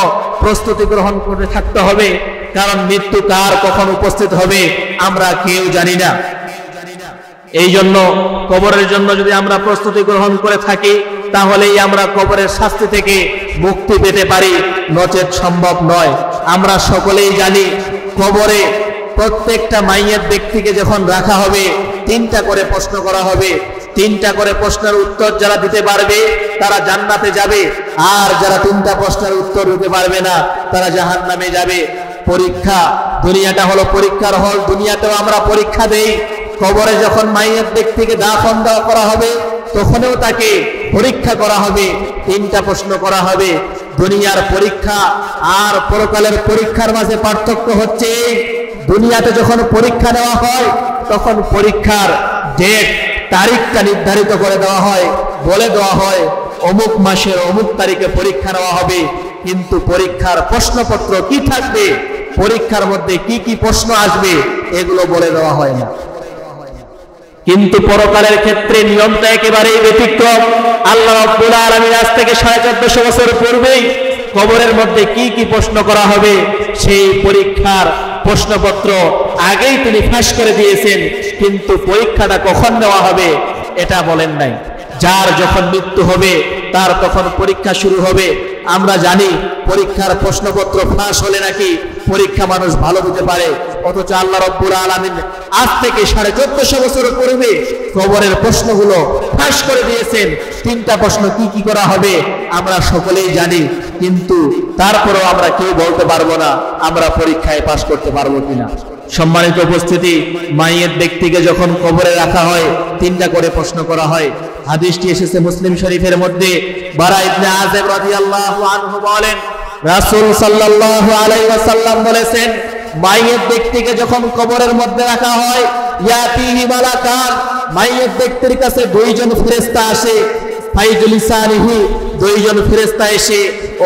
প্রস্তুতি গ্রহণ করতে থাকতে হবে। কারণ মৃত্যু কার কখন উপস্থিত হবে আমরা কেউ জানি না। এই জন্য কবরের জন্য যদি আমরা প্রস্তুতি গ্রহণ করে থাকি, তাহলেই আমরা কবরের শাস্তি থেকে মুক্তি পেতে পারি, নচেত সম্ভব নয়। আমরা সকলেই জানি কবরে প্রত্যেকটা মাইয়ের ব্যক্তিকে যখন রাখা হবে, 3টা করে প্রশ্ন করা হবে। 3টা করে প্রশ্নের উত্তর যারা দিতে পারবে তারা জান্নাতে যাবে, আর যারা 3টা প্রশ্নের উত্তর দিতে পারবে না তারা জাহান্নামে যাবে। পরীক্ষা, দুনিয়াটা হলো পরীক্ষার হল, দুনিয়াতেও আমরা পরীক্ষা দেই। কবরে যখন মাইয়ের ব্যক্তিকে দাফন দেওয়া করা হবে, তখনও তাকে পরীক্ষা করা হবে, 3টা প্রশ্ন করা হবে। দুনিয়ার পরীক্ষা আর পরকালের পরীক্ষার মাঝে পার্থক্য হচ্ছে, দুনিয়াতে যখন পরীক্ষা নেওয়া হয় তখন পরীক্ষার ডেট, তারিখটা নির্ধারিত করে দেওয়া হয়, বলে দেওয়া হয় অমুক মাসের অমুক তারিখে পরীক্ষা নেওয়া হবে। কিন্তু পরীক্ষার প্রশ্নপত্র কি থাকবে, পরীক্ষার মধ্যে কি কি প্রশ্ন আসবে, এগুলো বলে দেওয়া হয় না। কিন্তু পরকালের ক্ষেত্রে নিয়মটা একেবারেই ব্যতিক্রম। আল্লাহ রাব্বুল আলামিন আজ থেকে 1450 বছর পূর্বেই কবরের মধ্যে কি কি প্রশ্ন করা হবে সেই পরীক্ষার প্রশ্নপত্র আগেই তিনি ফাঁস করে দিয়েছেন, কিন্তু পরীক্ষাটা কখন নেওয়া হবে এটা বলেন নাই। যার যখন মৃত্যু হবে তার তখন পরীক্ষা শুরু হবে। আমরা জানি পরীক্ষার প্রশ্নপত্র ফাঁস হলে নাকি পরীক্ষা মানুষ ভালো দিতে পারে, অথচ আল্লাহ রাব্বুল আলামিন আজ থেকে 1450 বছর পূর্বে কবরের প্রশ্নগুলো ফাঁস করে দিয়েছেন। 3টা প্রশ্ন কি কি করা হবে আমরা সকলেই জানি, কিন্তু তারপরেও আমরা কেউ বলতে পারবো না আমরা পরীক্ষায় পাস করতে পারবো কিনা। সম্মানিত উপস্থিতি, মাইয়েত ব্যক্তিকে যখন কবরে রাখা হয় 3টা করে প্রশ্ন করা হয়। হাদিসটি এসেছে মুসলিম শরীফের মধ্যে। বারা ইবনে আযিব রাদিয়াল্লাহু আনহু বলেন, রাসূল সাল্লাল্লাহু আলাইহি ওয়াসাল্লাম বলেছেন, মাইয়েত ব্যক্তিকে যখন কবরের মধ্যে রাখা হয়, ইয়াতিহি মালাকান, মাইয়েত ব্যক্তির কাছে 2জন ফেরেশতা আসে। ফাইজুলিসানিহি, 2জন ফেরেশতা এসে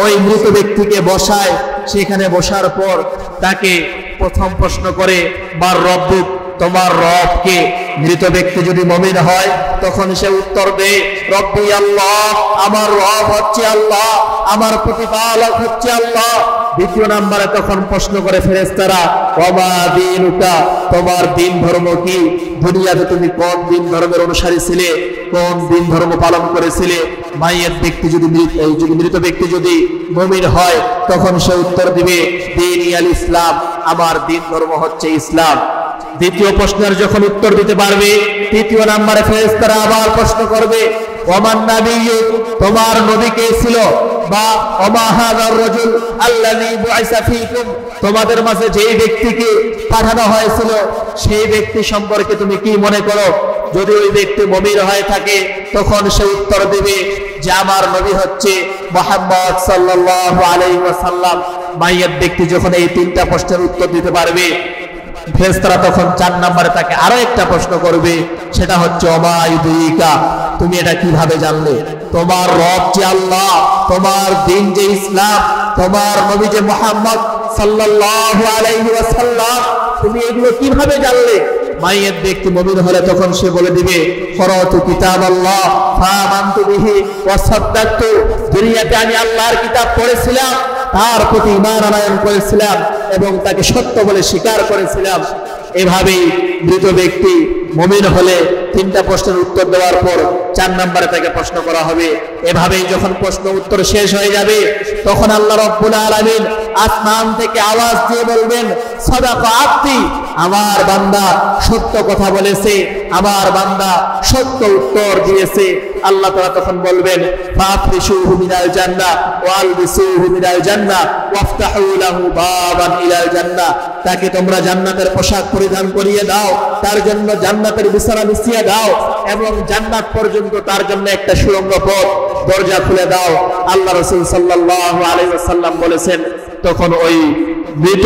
ওই মৃত ব্যক্তিকে বসায়। সেখানে বসার পর তাকে প্রথম প্রশ্ন করে, মার রব্বুক, তোমার রব কে? মৃত ব্যক্তি যদি মুমিন হয় তখন সে উত্তর দেয়, রব্বি আল্লাহ, আমার রব হচ্ছে আল্লাহ, আমার প্রতিপালক হচ্ছে আল্লাহ। দ্বিতীয় নম্বরে তখন প্রশ্ন করে ফেরেশতারা, ওয়া দীনুকা, তোমার দিন ধর্ম কি? দুনিয়াতে তুমি কোন দিন ধর্মের অনুসারী ছিলে, কোন দিন ধর্ম পালন করেছিলে? মাইয়েত ব্যক্তি যদি মৃত ব্যক্তি যদি মুমিন হয় তখন সে উত্তর দিবে, দীন আল ইসলাম, আমার দিন ধর্ম হচ্ছে ইসলাম। দ্বিতীয় প্রশ্নের যখন উত্তর দিতে পারবে, তৃতীয় নম্বরে ফেরেশতারা আবার প্রশ্ন করবে, ওমান নাবিয়্যু, তোমার নবী কে ছিল? বা ওমা হাযার রাজুল আল্লাযী বুইসা ফীকুম, তোমাদের মাঝে যেই ব্যক্তিকে পাঠানো হয়েছিল সেই ব্যক্তি সম্পর্কে তুমি কি মনে করো? যদি ওই ব্যক্তি মুমিন হয়ে থাকে তখন সে উত্তর দেবে যে আমার নবী হচ্ছে মুহাম্মদ সাল্লাল্লাহু আলাইহি ওয়াসাল্লাম। মাইয়াত ব্যক্তি যখন এই 3টা প্রশ্নের উত্তর দিতে পারবে, ফেরেশতারা তখন 4 নম্বরে তাকে আরো একটা প্রশ্ন করবে, সেটা হচ্ছে ওমা ইউদরিকা, তুমি এটা কিভাবে জানলে? তোমার রব যে আল্লাহ, তোমার দিন যে ইসলাম, তোমার নবী যে মুহাম্মদ সাল্লাল্লাহু আলাইহি ওয়াসাল্লাম, তুমি এগুলো কিভাবে জানলে? মাইয়াত ব্যক্তি মুমিন হলে তখন সে বলে দিবে, করাতু কিতাবাল্লাহ ফাআমানতু বিহি ওয়া সাদ্দাকতু, দুনিয়াতে আমি আল্লাহর কিতাব পড়েছিলাম, তার প্রতি ঈমান আনয়ন করেছিলাম এবং তাকে সত্য বলে স্বীকার করেছিলাম। এভাবেই মৃত ব্যক্তি মুমিন হলে 3টা প্রশ্নের উত্তর দেওয়ার পর 4 নম্বরে তাকে প্রশ্ন করা হবে। এভাবেই যখন প্রশ্ন উত্তর শেষ হয়ে যাবে তখন আল্লাহ রাব্বুল আলামিন আসমান থেকে আওয়াজ দিয়ে বলবেন, সাদাকা আবদি, আমার বান্দা সত্য কথা বলেছে, আমার বান্দা সত্য উত্তর দিয়েছে। আল্লাহ তাআলা তখন বলবেন, ফাফরিশুহু মিনাল জান্নাহ ওয়ালবিসুহু মিনাল জান্নাহ ওয়াফতাহু লাহু বাবান ইলাল জান্নাহ, তাকে তোমরা জান্নাতের পোশাক পরিধান করিয়ে দাও, তার জন্য জান্নাতের বিছানা বিছিয়ে দাও এবং জান্নাত পর্যন্ত তার জন্য একটা সুড়ঙ্গ পথ, দরজা খুলে দাও। আল্লাহ রাসূল সাল্লাল্লাহু আলাইহি ওয়াসাল্লাম বলেছেন, তখন ওই মৃত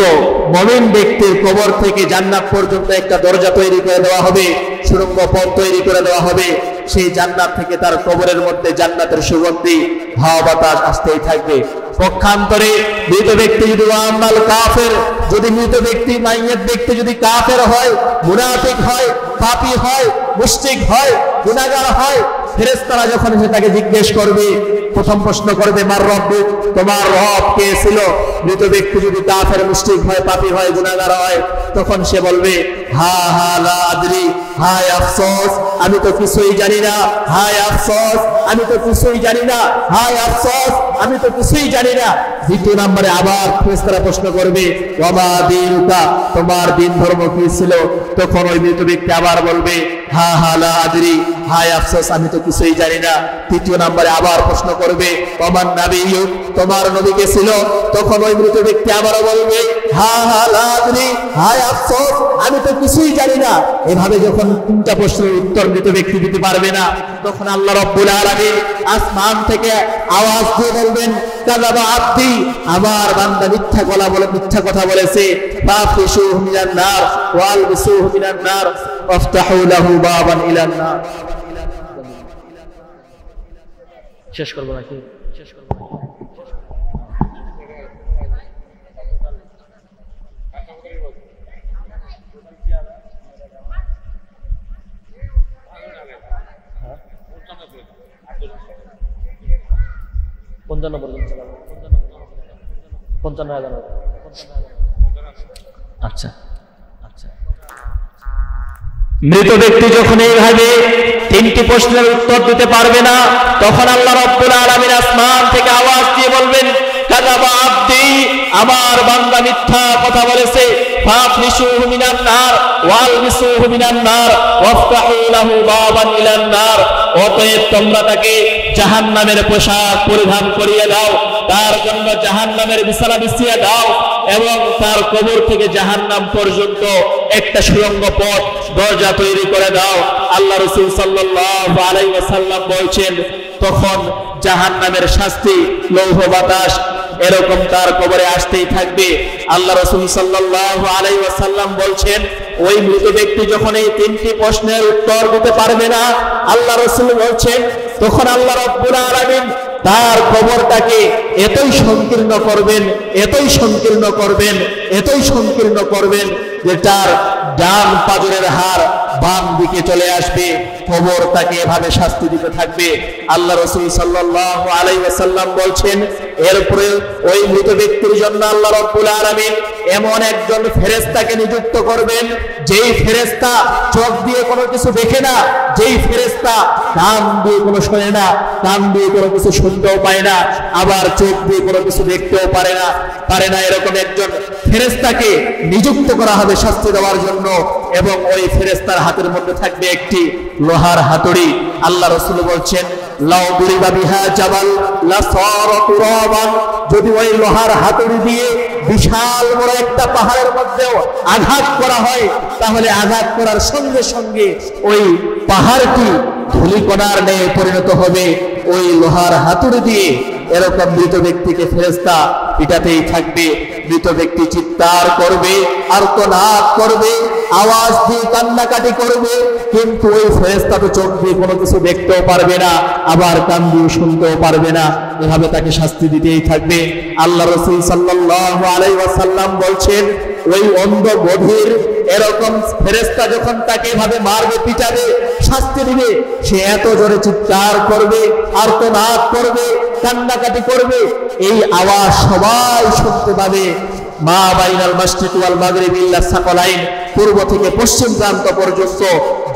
মুমিন ব্যক্তির কবর থেকে জান্নাত পর্যন্ত একটা দরজা তৈরি করে দেওয়া হবে, সুড়ঙ্গ পথ তৈরি করে দেওয়া হবে। সেই জান্নাত থেকে তার কবরের মধ্যে জান্নাতের সুগন্ধি হাওয়া বাতাস আসতেই থাকবে। পক্ষান্তরে মৃত ব্যক্তি যদি ওয়ামাল কাফের, যদি মৃত ব্যক্তি মাইয়াত ব্যক্তি যদি কাফের হয়, মুনাফিক হয়, পাপী হয়, মুশরিক হয়, গুনাহগার হয়, ফেরেশতারা যখন এসে তাকে জিজ্ঞেস করবে, প্রথম প্রশ্ন করবে, মার রব্বুক, তোমার রব কে ছিল? মৃত ব্যক্তি যদি কাফের, মুশরিক হয়, পাপী হয়, গুনাহগার হয়, তখন সে বলবে, হা হা লা আদরি, হায় আফসোস, আমি তো কিছুই জানি না, হায় আফসোস, আমি তো কিছুই জানি না, হায় আফসোস, আমি তো কিছুই জানি না। দ্বিতীয় নম্বরে আবার ফেরেশতারা প্রশ্ন করবে, ওয়া দীনুকা, তোমার দিন ধর্ম কি ছিল? তখন ওই মৃত ব্যক্তি আবার বলবে, হা হা লা আদরি, হায় আফসোস, আমি তো কিছুই জানি না। তৃতীয় নম্বরে আবার প্রশ্ন করবে, ওমান নাবিয়্যু, তোমার নবী কে ছিল? তখন ওই মৃত ব্যক্তি আবারও বলবে, হা হা লা আদরি, হায় আফসোস, আমি তো কিছুই জানি না। এভাবে যখন 3টা প্রশ্নের উত্তর মৃত ব্যক্তি দিতে পারবে না, তখন আল্লাহ রাব্বুল আলামিন আসমান থেকে আওয়াজ দিয়ে বলবেন, কাযাবা আবদি, আমার বান্দা মিথ্যা কথা বলেছে। ফাফিশুহু মিনান নার ওয়ালবিসুহু মিনান নার ওয়াফতাহু লাহু বাবান ইলান নার। শেষ করব নাকি? শেষ করব। আচ্ছা আচ্ছা। মৃত ব্যক্তি যখন এইভাবে তিনটি প্রশ্নের উত্তর দিতে পারবে না, তখন আল্লাহ রাব্বুল আলামিন আসমান থেকে আওয়াজ দিয়ে বলবেন, কাযাবা আবদি, আমার বান্দা মিথ্যা কথা বলেছে, ফাফরিশুহু মিনান নার ওয়ালবিসুহু মিনান নার ওয়াফতাহু লাহু বাবান ইলান নার। অতএব তোমরা তাকে জাহান্নামের পোশাক পরিধান করিয়ে দাও, তার জন্য জাহান্নামের বিছানা বিছিয়ে দাও, এবং তার কবর থেকে জাহান্নাম পর্যন্ত একটা সুড়ঙ্গ পথ দরজা তৈরি করে দাও। আল্লাহ রাসূল সাল্লাল্লাহু আলাইহি ওয়াসাল্লাম বলছেন, তখন জাহান্নামের শাস্তি, লৌহ বাতাস এরকম তার কবরে আসতেই থাকবে। আল্লাহ রাসূল সাল্লাল্লাহু আলাইহি ওয়াসাল্লাম বলছেন, ওই মৃত ব্যক্তি যখন এই তিনটি প্রশ্নের উত্তর দিতে পারবে না, আল্লাহ রাসূল বলছেন, তখন আল্লাহ রাব্বুল আলামিন তার কবরটাকে এতই সংকীর্ণ করবেন, এতই সংকীর্ণ করবেন, এতই সংকীর্ণ করবেন যে তার ডান পাজরের হাড় বাম দিকে চলে আসবে। কবর তাকে এভাবে শাস্তি দিতে থাকবে। আল্লাহ রাসূল সাল্লাল্লাহু আলাইহি ওয়াসাল্লাম বলছেন, এরপরে ওই মৃত ব্যক্তির জন্য আল্লাহ রাব্বুল আলামিন এমন একজন ফেরেশতাকে নিযুক্ত করবেন, যেই ফেরেশতা চোখ দিয়ে কোনো কিছু দেখে না, যেই ফেরেশতা কান দিয়ে কোনো শোনে না, কান দিয়ে কোনো কিছু শুনতেও পায় না, আবার চোখ দিয়ে কোনো কিছু দেখতেও পারে না, এরকম একজন ফেরেশতাকে নিযুক্ত করা হবে শাস্তি দেওয়ার জন্য। এবং ওই ফেরেশতার হাতের মধ্যে থাকবে একটি লোহার হাতুড়ি। আল্লাহ রাসূল বলছেন, লাউ দুরিবা বিহা জাবাল লাসারা তুরাবান, যদি ওই লোহার হাতুড়ি দিয়ে বিশাল বড় একটা পাহাড়ের মধ্যেও আঘাত করা হয়, তাহলে আঘাত করার সঙ্গে সঙ্গে ওই পাহাড়টি ধূলিকণার ন্যায় পরিণত হবে ওই লোহার হাতুড়ি দিয়ে। এরকম মৃত ব্যক্তিকে ফেরেশতা পিটাতেই থাকবে। মৃত ব্যক্তি চিৎকার করবে, আর্তনাদ করবে, আওয়াজ দিয়ে কান্নাকাটি করবে, কিন্তু ওই ফেরেশতা তো চোখ দিয়ে কোনো কিছু দেখতেও পারবে না, আবার কান দিয়ে শুনতেও পারবে না, এভাবে তাকে শাস্তি দিতেই থাকবে। আল্লাহ রাসূল সাল্লাল্লাহু আলাইহি ওয়াসাল্লাম বলছেন, ওই অন্ধ বধির এরকম ফেরেশতা যখন তাকে এভাবে মারবে, পিটাবে, শাস্তি দিবে, সে এত জোরে চিৎকার করবে, আর্তনাদ করবে, কান্নাকাটি করবে, এই আওয়াজ সবাই শুনতে পাবে। মা বাইনাল মাশরিক ওয়াল মাগরিব ইল্লা সাকালাইন, পূর্ব থেকে পশ্চিম প্রান্ত পর্যন্ত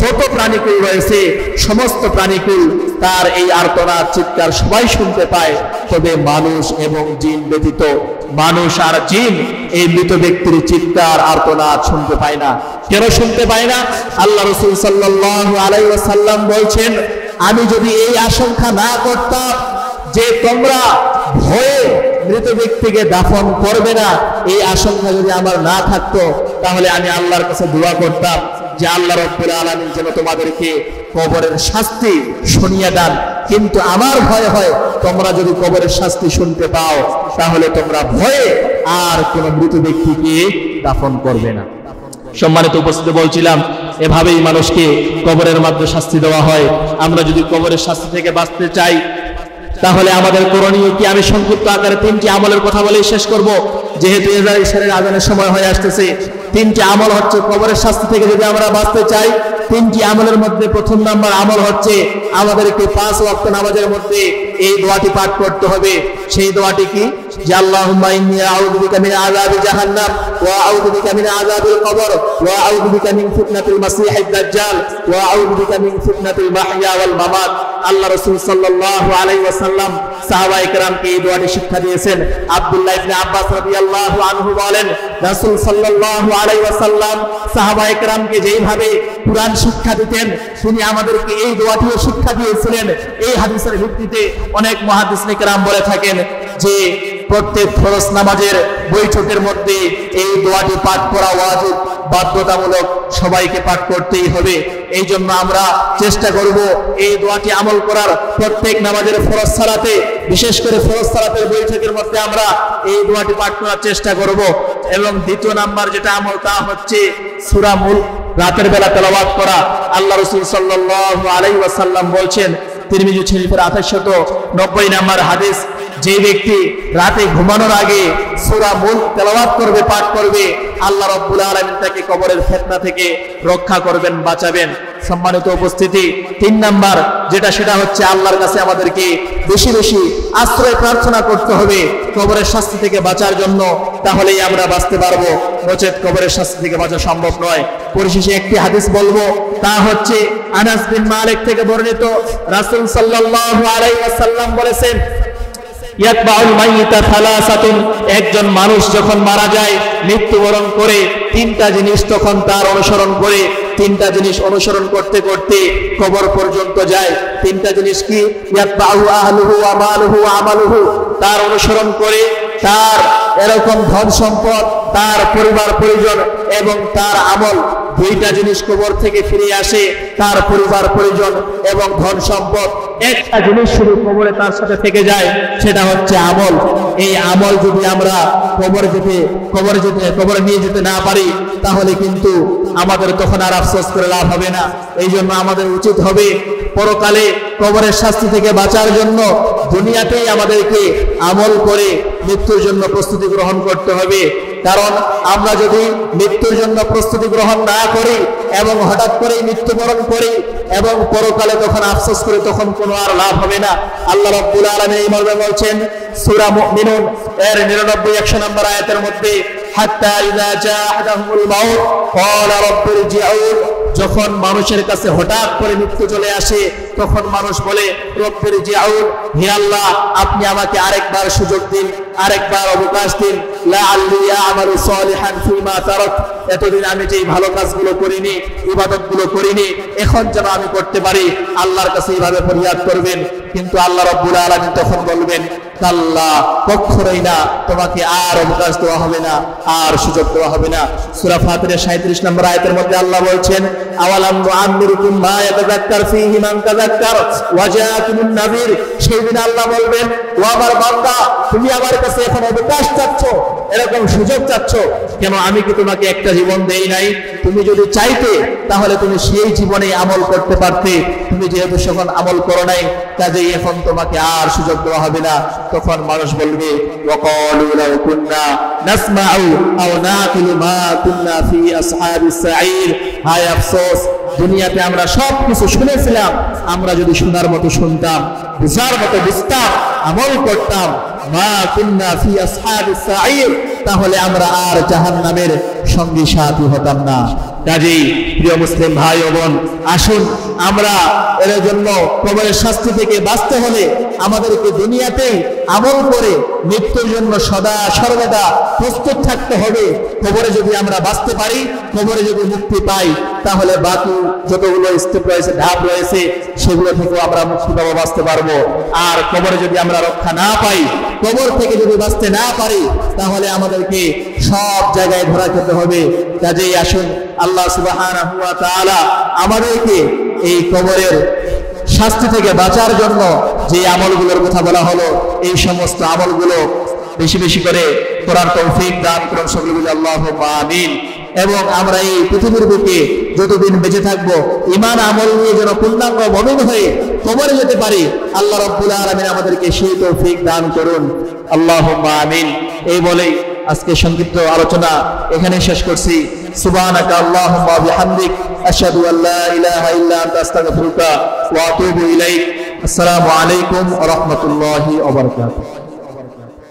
যত প্রাণীকুল রয়েছে সমস্ত প্রাণীকুল তার এই আর্তনাদ চিৎকার সবাই শুনতে পায়। তবে মানুষ এবং জিন ব্যতীত, মানুষ আর জিন এই মৃত ব্যক্তির চিৎকার আর্তনাদ শুনতে পায় না। কেন শুনতে পায় না? আল্লাহ রাসূল সাল্লাল্লাহু আলাইহি ওয়াসাল্লাম বলছেন, আমি যদি এই আশঙ্কা না করতাম যে তোমরা ভয়ে মৃত ব্যক্তিকে দাফন করবে না, এই আশঙ্কা যদি আমার না থাকতো, তাহলে আমি আল্লাহর কাছে দোয়া করতাম যে আল্লাহ রাব্বুল আলামিন যেন তোমাদেরকে কবরের শাস্তি শুনিয়ে দেন। কিন্তু আমার ভয় হয় তোমরা যদি কবরের শাস্তি শুনতে পাও, তাহলে তোমরা ভয়ে আর কোন মৃত ব্যক্তিকে দাফন করবে না। সম্মানিত উপস্থিতি, বলছিলাম এভাবেই মানুষকে কবরের মাধ্যমে শাস্তি দেওয়া হয়। আমরা যদি কবরের শাস্তি থেকে বাঁচতে চাই, তাহলে আমাদের করণীয় কি? আমি সংক্ষিপ্ত আকারে তিনটি আমলের কথা বলেই শেষ করব, যেহেতু ইশারের আজানের সময় হয়ে আসতেছে। তিনটি আমল হচ্ছে কবরের শাস্তি থেকে যদি আমরা বাঁচতে চাই, তিনটি আমলের মধ্যে প্রথম নাম্বার আমল হচ্ছে আমাদেরকে 5 ওয়াক্ত নামাজের মধ্যে এই দোয়াটি পাঠ করতে হবে। সেই দোয়াটি কি? যে আল্লাহুম্মা ইন্নী আউযু বিকা মিন আযাবি জাহান্নাম ওয়া আউযু বিকা মিন আযাবিল কবর ওয়া আউযু বিকা মিন ফিতনাতিল মাসীহিদ দাজ্জাল ওয়া আউযু বিকা মিন ফিতনাতিল মাহইয়া ওয়াল মামাত। আল্লাহ রাসূল সাল্লাল্লাহু আলাইহি ওয়াসাল্লাম সাহাবায়ে কেরামকে এই দোয়াটি শিক্ষা দিয়েছেন। আব্দুল্লাহ ইবনে আব্বাস রাদিয়াল্লাহু আনহু বলেন, রাসূল সাল্লাল্লাহু আলাইহি ওয়াসাল্লাম সাহাবায়ে কেরামকে যেইভাবে কুরআন শিক্ষা দিতেন, তিনি আমাদেরকে এই দোয়াটিও শিক্ষা দিয়েছিলেন। এই হাদিসের ভিত্তিতে অনেক মুহাদ্দিসিন কেরাম বলে থাকেন যে প্রত্যেক ফরজ নামাজের বৈঠকের মধ্যে এই দোয়াটি পাঠ করা ওয়াজিব, বাধ্যতামূলক, সবাইকে পাঠ করতেই হবে। এই জন্য আমরা চেষ্টা করব এই দোয়াটি আমল করার। প্রত্যেক নামাজের ফরজ সালাতে, বিশেষ করে ফরজ সালাতের বৈঠকের মধ্যে আমরা এই দোয়াটি পাঠ করার চেষ্টা করব। এবং দ্বিতীয় নাম্বার যেটা আমল, তা হচ্ছে সূরা মুলক রাতের বেলা তেলাওয়াত করা। আল্লাহ রাসূল সাল্লাল্লাহু আলাইহি ওয়াসাল্লাম বলছেন, তিরমিজি শরীফের 2890 নম্বর হাদিস, যে ব্যক্তি রাতে ঘুমানোর আগে সূরা মুলক তেলাওয়াত করবে, পাঠ করবে, আল্লাহ রাব্বুল আলামিন তাকে কবরের ফিতনা থেকে রক্ষা করবেন, বাঁচাবেন। সম্মানিত উপস্থিতি, 3 নাম্বার যেটা সেটা হচ্ছে আল্লাহর কাছে আমাদেরকে বেশি বেশি আশ্রয় প্রার্থনা করতে হবে কবরের শাস্তি থেকে বাঁচার জন্য, তাহলেই আমরা বাঁচতে পারবো, নচেত কবরের শাস্তি থেকে বাঁচা সম্ভব নয়। পরিশেষে একটি হাদিস বলবো, তা হচ্ছে আনাস বিন মালিক থেকে বর্ণিত, রাসূল সাল্লাল্লাহু আলাইহি ওয়াসাল্লাম বলেছেন, ইয়াতবাউল মাইয়িতা সালাসাতুন, একজন মানুষ যখন মারা যায়, মৃত্যুবরণ করে, 3টা জিনিস তখন তার অনুসরণ করে, 3টা জিনিস অনুসরণ করতে করতে কবর পর্যন্ত যায়। 3টা জিনিস কি? ইয়াতবাউ আহলুহু ওয়া মালুহু ওয়া আমালুহু, তার অনুসরণ করে তার এরকম ধন সম্পদ, তার পরিবার পরিজন এবং তার আমল, 2টা জিনিস কবর থেকে ফিরে আসে, তার পরিবার পরিজন এবং ধন সম্পদ। একটা জিনিস শুধু কবরে তার সাথে থেকে যায়, সেটা হচ্ছে আমল। এই আমল যদি আমরা কবরে নিয়ে যেতে না পারি, তাহলে কিন্তু আমাদের তখন আর আফসোস করে লাভ হবে না। এই জন্য আমাদের উচিত হবে পরকালে কবরের শাস্তি থেকে বাঁচার জন্য দুনিয়াতেই আমাদেরকে আমল করে মৃত্যুর জন্য প্রস্তুতি গ্রহণ করতে হবে। কারণ আমরা যদি মৃত্যুর জন্য প্রস্তুতি গ্রহণ না করি এবং হঠাৎ করেই মৃত্যুবরণ করি এবং পরকালে তখন আফসোস করি, তখন কোনো আর লাভ হবে না। আল্লাহ রাব্বুল আলামিন এই মর্মে বলছেন সূরা মুমিনুন এর 99-100 নম্বর আয়াতের মধ্যে, হাত্তা ইযা জাআহুল মাউত ক্বালা রাব্বির জিউন, যখন মানুষের কাছে হঠাৎ করে মৃত্যু চলে আসে, তখন মানুষ বলে, রব্বির জিউন, হে আল্লাহ আপনি আমাকে আরেকবার সুযোগ দিন, আরেকবার অবকাশ দিন, লাআল্লি আ'মালু সালিহান ফিমা তারাক, এতদিন আমি যেই ভালো কাজগুলো করিনি, ইবাদতগুলো করিনি, এখন যেন আমি করতে পারি। আল্লাহর কাছে এইভাবে ফরিয়াদ করবেন, কিন্তু আল্লাহ রাব্বুল আলামিন তখন বলবেন, কাল্লা, কখনোই না, তোমাকে আর অবকাশ দেওয়া হবে না, আর সুযোগ দেওয়া হবে না। সূরা ফাতিরের 37 নম্বর আয়াতের মধ্যে আল্লাহ বলছেন, আওয়ালাম নুআম্মিরুকুম মা ইয়াতাযাক্কার ফীহি মান তাযাক্কার ওয়া জাআকুমুন নাযীর, সেই দিন আল্লাহ বলবেন, ও আমার বান্দা, তুমি আমার কাছে এখন অবকাশ চাচ্ছ, এরকম সুযোগ চাচ্ছ কেন? আমি কি তোমাকে একটা জীবন দেই নাই? তুমি যদি চাইতে তাহলে তুমি সেই জীবনে আমল করতে পারতে, তুমি যেহেতু সেখন আমল করো নাই, কাজেই এখন তোমাকে আর সুযোগ দেওয়া হবে না। তখন মানুষ বলবে, ওয়াকালু লাউ কুন্না নাসমাউ আও নাকিলু মা কুন্না ফি আসহাবিস সাঈর, হায় আফসোস, দুনিয়াতে আমরা সব কিছু শুনেছিলাম, আমরা যদি শোনার মতো শুনতাম, বুঝার মতো বুঝতাম, আমল করতাম, মা কুন্না ফি আসহাবিস সাঈর, তাহলে আমরা আর জাহান্নামের সঙ্গী সাথী হতাম না। কাজেই প্রিয় মুসলিম ভাই ও বোন, আসুন আমরা এর জন্য কবরের শাস্তি থেকে বাঁচতে হলে আমাদেরকে দুনিয়াতেই আমল করে মৃত্যুর জন্য সদা সর্বদা প্রস্তুত থাকতে হবে। কবরে যদি আমরা বাঁচতে পারি, কবরে যদি মুক্তি পাই, তাহলে বাকি যতগুলো স্টেপ রয়েছে, ধাপ রয়েছে, সেগুলো থেকেও আমরা মুক্তি পাবো, বাঁচতে পারবো। আর কবরে যদি আমরা রক্ষা না পাই, কবর থেকে যদি বাঁচতে না পারি, তাহলে আমাদেরকে সব জায়গায় ধরা খেতে হবে। কাজেই আসুন আল্লাহ সুবহানাহু ওয়া তাআলা আমাদেরকে এই কবরের শাস্তি থেকে বাঁচার জন্য যে আমলগুলোর কথা বলা হলো, এই সমস্ত আমলগুলো বেশি বেশি করে করার তৌফিক দান করুন সকলে বলি আল্লাহুম্মা আমিন। এবং আমরা এই পৃথিবীর বুকে যতদিন বেঁচে থাকবো, ঈমান আমল নিয়ে যেন পূর্ণাঙ্গ মুমিন হয়ে কবরে যেতে পারি, আল্লাহ রাব্বুল আলামিন আমাদেরকে সেই তৌফিক দান করুন, আল্লাহুম্মা আমিন। এই বলেই আজকে সংক্ষিপ্ত আলোচনা এখানে শেষ করছি। সুবহানাকা আল্লাহুম্মা ওয়া বিহামদিক, আশহাদু আল্লা ইলাহা ইল্লা আনতা আস্তাগফিরুকা ওয়া আতুবু ইলাইক। আসসালামু আলাইকুম ওয়া রাহমাতুল্লাহি ওয়া বারাকাতুহু।